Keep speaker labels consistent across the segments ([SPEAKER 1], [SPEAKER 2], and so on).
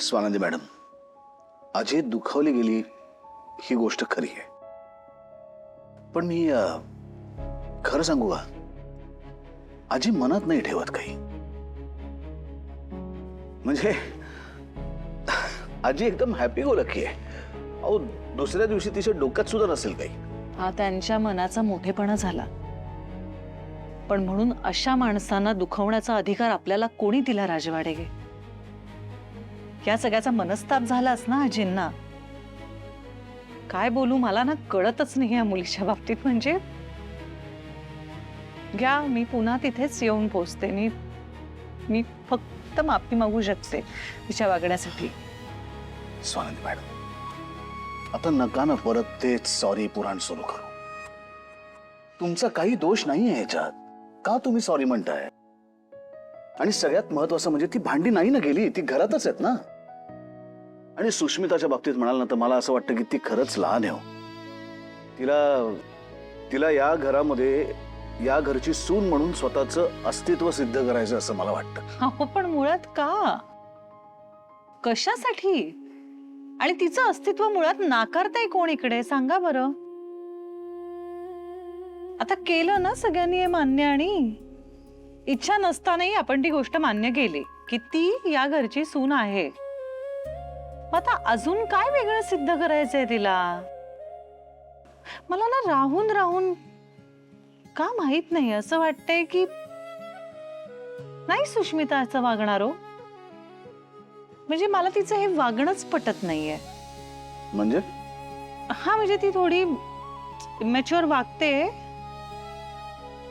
[SPEAKER 1] Swanandi madam, Ajay दुखावली गेली ही गोष्ट खरी आहे, पण मी खरं सांगू का, अजय मनात नाही ठेवत काही. म्हणजे अजय एकदम हॅपी गो लकी आहे. अहो, दुसऱ्या दिवशी तिच्या डोक्यात सुद्धा नसेल काही.
[SPEAKER 2] हा त्यांच्या मनाचा मोठेपणा झाला, पण म्हणून अशा माणसांना दुखवण्याचा अधिकार आपल्याला कोणी दिला राजवाडे? या सगळ्याचा मनस्ताप झालाच ना अजिंना. काय बोलू मला ना कळतच नाही या मुलीच्या बाबतीत. म्हणजे घ्या, मी पुन्हा तिथेच येऊन पोहोचते. मी फक्त माफी मागू शकते तिच्या वागण्यासाठी.
[SPEAKER 1] स्वानंदी मॅडम, आता नका ना परत तेच सॉरी पुराण सुरू करू. तुमचा काही दोष नाहीये याच्यात. का तुम्ही सॉरी म्हणताय? आणि सगळ्यात महत्वाचं म्हणजे ती भांडी नाही ना गेली, ती घरातच आहेत ना. आणि सुष्मिताच्या बाबतीत म्हणाल ना तर मला असं वाटतं की ती खरंच लहान आहे. तिला या घरामध्ये या घरची सून म्हणून स्वतःचं अस्तित्व सिद्ध करायचं असं मला वाटतं.
[SPEAKER 2] हो, पण मुळात का, कशासाठी? आणि तिचं अस्तित्व मुळात नाकारताय कोण इकडे सांगा बरं? आता केलं ना सगळ्यांनी हे मान्य, आणि इच्छा नसतानाही आपण ती गोष्ट मान्य केली की ती या घरची सून आहे. आता अजून काय वेगळं सिद्ध करायचंय तिला? मला ना राहून राहून का माहित नाही असं वाटतंय की नाही सुष्मिता असं वागणार हो. म्हणजे मला तिचं हे वागणंच पटत नाहीये.
[SPEAKER 1] म्हणजे
[SPEAKER 2] हा, म्हणजे ती थोडी इमॅच्युअर वागते,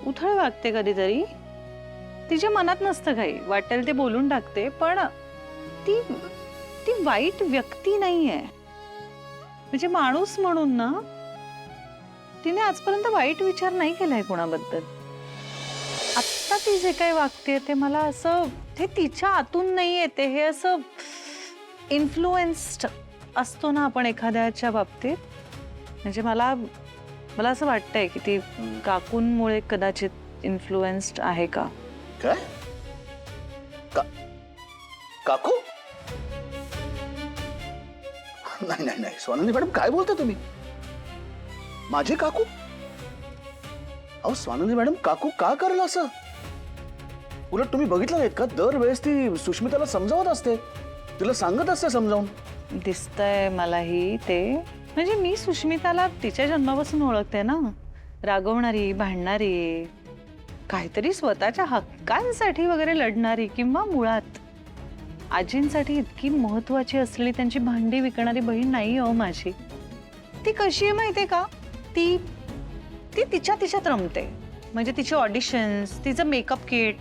[SPEAKER 2] उथळ वागते कधीतरी. तिच्या मनात नसतं काही, वाटेल ते बोलून टाकते. पण ती ती वाईट व्यक्ती नाहीये. म्हणजे माणूस म्हणून ना तिने आजपर्यंत वाईट विचार नाही केलाय कोणाबद्दल. आता ती जे काही वागते ते मला असं, ते तिच्या आतून नाही येते. हे असं इन्फ्लुएन्स्ड असतो ना आपण एखाद्याच्या बाबतीत. म्हणजे मला असं वाटतंय की ती काकूंमुळे कदाचित इन्फ्लुएन्स्ड आहे का.
[SPEAKER 1] काय? काकू? नाही नाही नाही स्वानंदी मॅडम, काय बोलता तुम्ही? माझे काकू? अहो स्वानंदी मॅडम, काकू का करल असं? उलट तुम्ही बघितलं नाहीत का, दरवेळेस ती सुष्मिताला समजावत असते, तिला सांगत असते समजावून.
[SPEAKER 2] दिसतंय मलाही ते. म्हणजे मी सुष्मिताला तिच्या जन्मापासून ओळखते ना, रागवणारी, भांडणारी, काहीतरी स्वतःच्या हक्कांसाठी वगैरे लढणारी, किंवा मुळात आजींसाठी इतकी महत्वाची असलेली त्यांची भांडी विकणारी बहीण नाही हो माझी. ती कशी आहे माहितीये का, ती तिच्यात रमते. म्हणजे तिची ऑडिशन्स, तिचं मेकअप किट,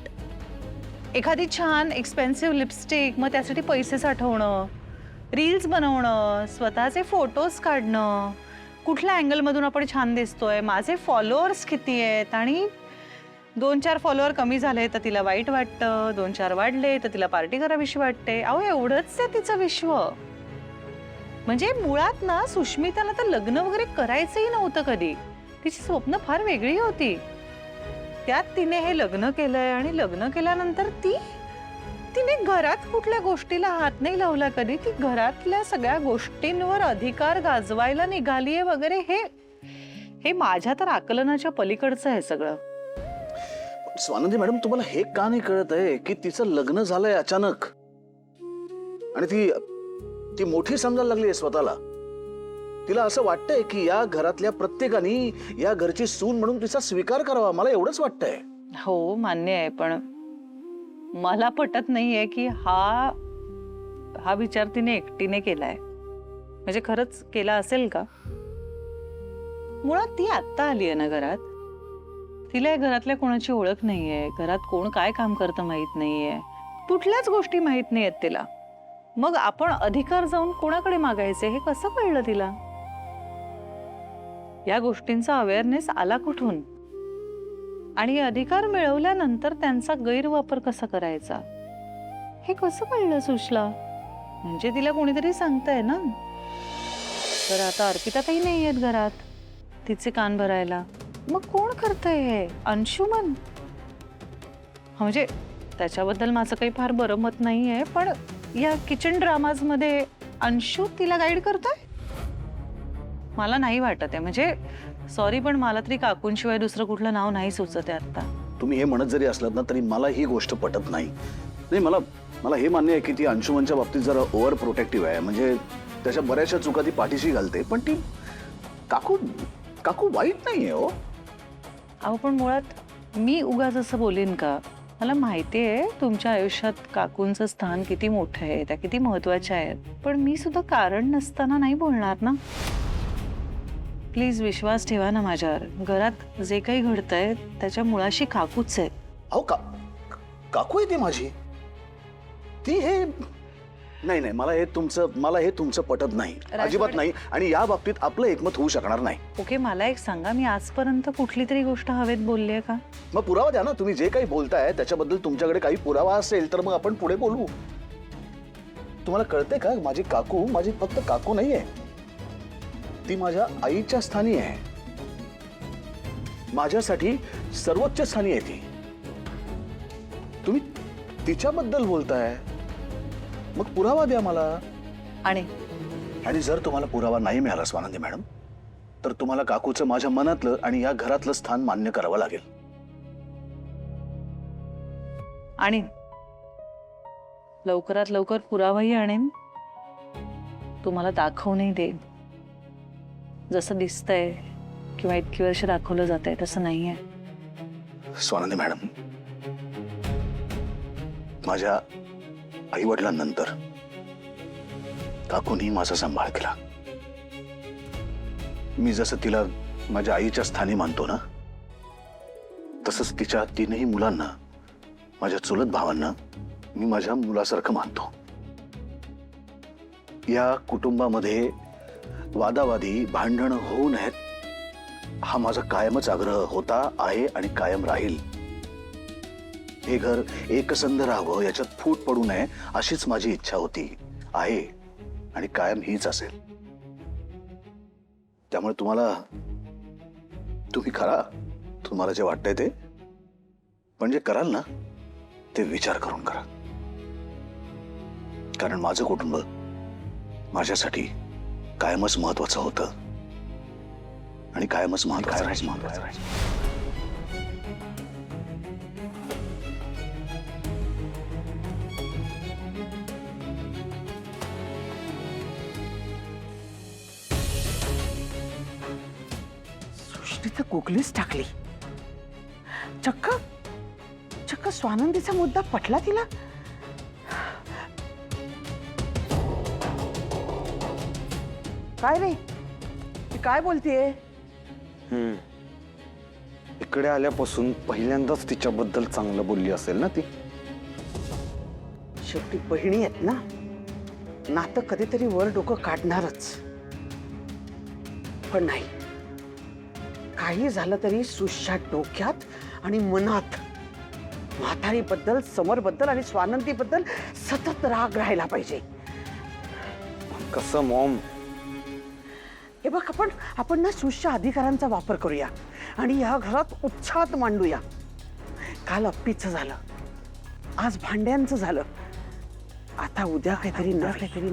[SPEAKER 2] एखादी छान एक्सपेन्सिव्ह लिपस्टिक, मग त्यासाठी पैसे साठवणं, रील्स बनवणं, स्वतःचे फोटोज काढणं, कुठल्या अँगलमधून आपण छान दिसतोय, माझे फॉलोअर्स किती आहेत, आणि 2-4 फॉलोअर कमी झाले तर तिला वाईट वाटतं, 2-4 वाढले तर तिला पार्टी करावीशी वाटते. अहो एवढंच आहे तिचं विश्व. म्हणजे मुळात ना सुष्मिताला तर लग्न वगैरे करायचंही नव्हतं कधी. तिची स्वप्न फार वेगळी होती. त्यात तिने हे लग्न केलंय, आणि लग्न केल्यानंतर तिने घरात कुठल्या गोष्टीला हात नाही लावला कधी. ती घरातल्या सगळ्या गोष्टींवर अधिकार गाजवायला निघालीये वगैरे. हे माझ्या तर आकलनाच्या पलीकडचं आहे सगळं.
[SPEAKER 1] स्वानंदी मॅडम, तुम्हाला हे का नाही कळत आहे की तिचं लग्न झालंय अचानक, आणि ती मोठी समजायला लागली आहे स्वतःला. तिला असं वाटतंय की या घरातल्या प्रत्येकाने या घरची सून म्हणून तिचा स्वीकार करावा. मला एवढंच वाटतंय.
[SPEAKER 2] हो मान्य आहे, पण मला पटत नाहीये की हा विचार तिने एकटीने केलाय. म्हणजे खरंच केला असेल का? मुळात ती आत्ता आली आहे ना घरात. तिला या घरातल्या कोणाची ओळख नाहीये, घरात कोण काय काम करतं माहित नाहीये, कुठल्याच गोष्टी माहित नाहीयेत तिला. मग आपण अधिकार जाऊन कोणाकडे मागायचे हे कसं कळलं तिला? या गोष्टींचा अवेअरनेस आला कुठून? आणि अधिकार मिळवल्यानंतर त्यांचा गैरवापर कसा करायचा हे कसं कळलं सुशला? म्हणजे तिला कोणीतरी सांगतंय ना. तर आता अर्पिताताई नाही आहेत घरात तिचे कान भरायला, मग कोण करतंय हे? अंशुमन. म्हणजे त्याच्याबद्दल माझं काही फार बरं मत नाहीये, पण या किचन ड्रामाज मध्ये अंशू तिला गाईड करतोय? मला नाही वाटत आहे. म्हणजे सॉरी, पण मला तरी काकूंशिवाय दुसरं कुठलं नाव नाही सुचत आहे आता.
[SPEAKER 1] तुम्ही हे म्हणत जरी असलात ना तरी मला ही गोष्ट पटत नाही. नाही, मला मला हे मान्य आहे की ती अंशुमनच्या बाबतीत जरा ओव्हर प्रोटेक्टिव्ह आहे. म्हणजे त्याच्या बऱ्याचशा चुका ती पाठीशी घालते, पण ती काकू काकू वाईट नाहीये हो.
[SPEAKER 2] अहो, पण मुळात मी उगाच असं बोलेन का? मला माहिती आहे तुमच्या आयुष्यात काकूंचं स्थान किती मोठं आहे, त्या किती महत्वाच्या आहेत. पण मी सुद्धा कारण नसताना नाही बोलणार ना. प्लीज विश्वास ठेवा ना माझ्यावर. घरात जे काही घडतंय त्याच्या मुळाशी काकूच आहे.
[SPEAKER 1] अहो, काकू आहे ती माझी. ती हे नाही नाही, मला हे तुमचं पटत नाही, अजिबात नाही. आणि या बाबतीत आपलं एकमत होऊ शकणार नाही.
[SPEAKER 2] ओके, मला एक सांगा, मी आजपर्यंत कुठली तरी गोष्ट हवेत बोलली आहे का?
[SPEAKER 1] मग पुरावा द्या ना. तुम्ही जे काही बोलताय त्याच्याबद्दल तुमच्याकडे काही पुरावा असेल तर मग आपण पुढे बोलू. तुम्हाला कळते का, माझी काकू माझी फक्त काकू नाहीये, ती माझ्या आईच्या स्थानी आहे. माझ्यासाठी सर्वोच्च स्थानी आहे ती. तुम्ही तिच्याबद्दल बोलताय, मग पुरावा द्या मला.
[SPEAKER 2] आणि
[SPEAKER 1] जर तुम्हाला पुरावा नाही मिळाला स्वानंदी मॅडम, तर तुम्हाला काकूचं माझ्या मनातलं आणि या घरातलं स्थान मान्य करावं लागेल.
[SPEAKER 2] आणि लवकरात लवकर पुरावाही आणेन, तुम्हाला दाखवूनही देईन. जसं दिसतंय किंवा इतकी वर्ष दाखवलं जात आहे तसं नाहीये.
[SPEAKER 1] स्वानंदी मॅडम, माझ्या आई वडिलांनंतर काकूनी माझा सांभाळ केला. मी जसं तिला माझ्या आईच्या स्थानी मानतो ना, तसंच तिच्या तीनही मुलांना, माझ्या चुलत भावांना मी माझ्या मुलासारखं मानतो. या कुटुंबामध्ये वादावादी, भांडण होऊ नयेत, हा माझा कायमच आग्रह होता, आहे आणि कायम राहील. हे घर एकसंध राहावं, याच्यात फूट पडू नये, अशीच माझी इच्छा होती, आहे आणि कायम हीच असेल. त्यामुळे तुम्ही करा तुम्हाला जे वाटतंय ते, पण जे कराल ना ते विचार करून करा. कारण माझं कुटुंब माझ्यासाठी कायमच महत्वाचं होतं आणि कायमच महत्वाचं राहील.
[SPEAKER 3] सृष्टीचं गुगलीच टाकली. चक्क स्वानंदीचा मुद्दा पटला तिला. काय रे, ती काय बोलतीये?
[SPEAKER 4] इकडे आल्यापासून पहिल्यांदाच तिच्याबद्दल चांगलं बोलली असेल ना ती.
[SPEAKER 3] शेवटी बहिणी आहेत ना, नातं कधीतरी वर डोकं काढणारच. पण नाही, काही झालं तरी सुशा डोक्यात आणि मनात म्हातारीबद्दल, समरबद्दल आणि स्वानंदीबद्दल सतत राग राहायला पाहिजे.
[SPEAKER 4] कसं मॉम?
[SPEAKER 3] हे बघ, आपण ना सुशा अधिकारांचा वापर करूया आणि या घरात उत्साहात मांडूया. काल अप्पीचं झालं, आज भांड्यांचं झालं, आता उद्या काहीतरी नवीन.